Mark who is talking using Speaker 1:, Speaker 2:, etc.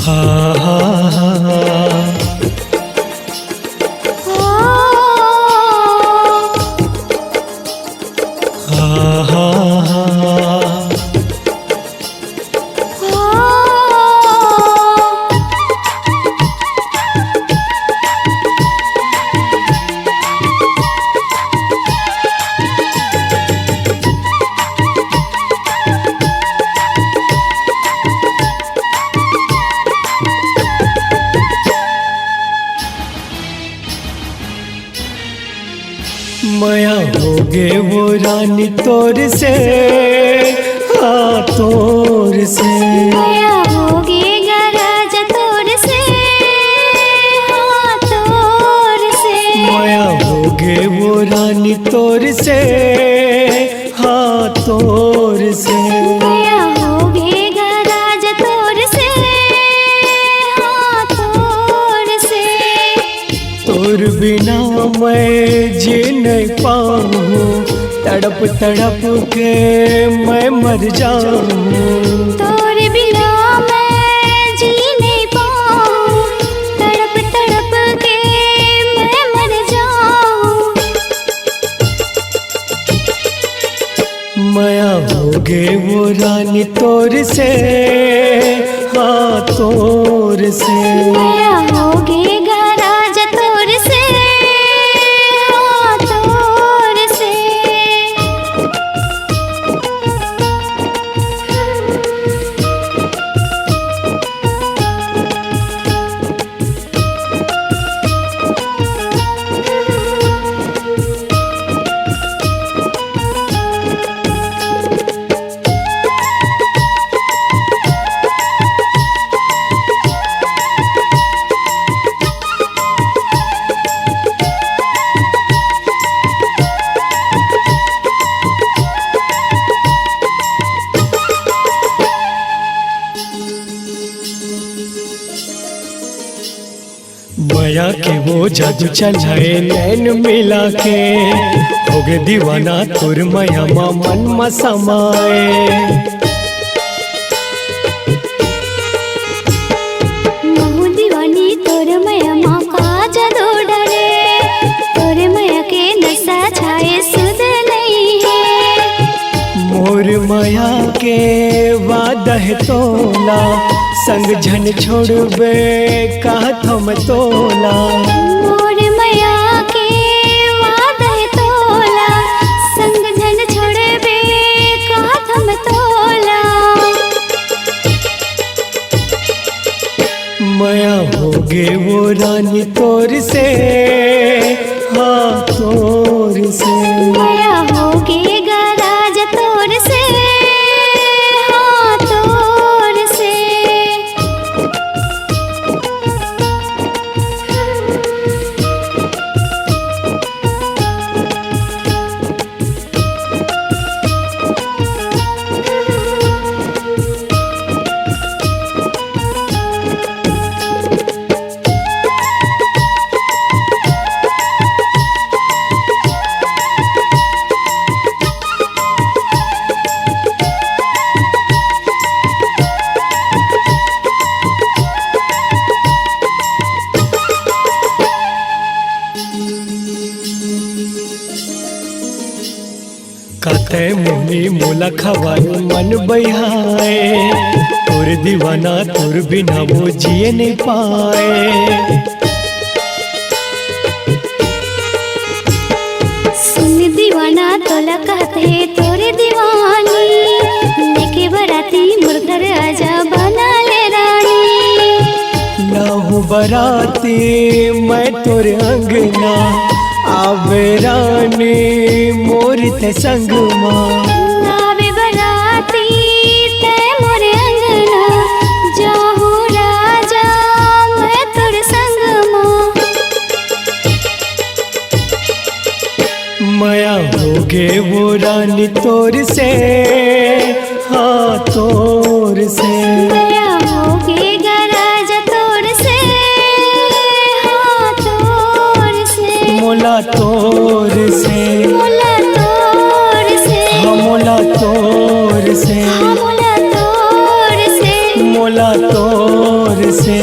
Speaker 1: हा हा हा माया होगे वो रानी तोर से, हाँ तोर से
Speaker 2: माया होगे राजा तोर से, हाँ तोर से
Speaker 1: माया होगे वो रानी तोर से, हाँ तोर से
Speaker 2: माया होगे राजा तोर से, हाँ तोर से
Speaker 1: तोर बिना मैं जी नहीं पाऊँ, तड़प तड़प के मैं मर जाऊँ।
Speaker 2: तोर बिना मैं जी नहीं पाऊँ, तड़प तड़प के मैं मर जाऊँ।
Speaker 1: माया होगे वो रानी तोर से, हाँ तोर से
Speaker 2: माया होगे राजा तोर से, हाँ तोर से
Speaker 1: माया के वो जादू चलाए नैन मिला के, हो गए दीवाना तुर माया मा मन मा समाए।
Speaker 2: महू दीवानी तोर माया माँ का जादू डरे, तोर माया के नशा छाए सुध नहीं है।
Speaker 1: मोर माया के वादा है तोला, संग झन छोड़बे कहत हम तोला।
Speaker 2: मोर माया के वादा है तोला, संग झन छोड़बे कहत हम तोला।
Speaker 1: माया होगे वो रानी तोर से, हाँ तोर से
Speaker 2: माया होगे राजा तोर से, हाँ तोर से
Speaker 1: कते मुनि मोला खवाई मन बहाए, तोर दीवाना तोर बिना वो जिए नहीं पाए।
Speaker 2: सुन दीवाना तोला कहते तोरे दीवानी, लेके बराती मुर्गर आजा बना ले रानी।
Speaker 1: लाहू बराती मैं तोर अंगना, आवे रानी मोर ते संग माँ।
Speaker 2: आवे बराती ते मोरे अंगना, जाहू राजा मैं तोर संग माँ।
Speaker 1: माया होगे वो रानी तोर से, हाँ तोर से
Speaker 2: माया होगे राजा तोर से, हाँ तोर से
Speaker 1: मोला तोर से,
Speaker 2: मोला तोर से,
Speaker 1: हाँ मोला तोर से,
Speaker 2: हाँ मोला तोर से,
Speaker 1: मोला तोर ओर से।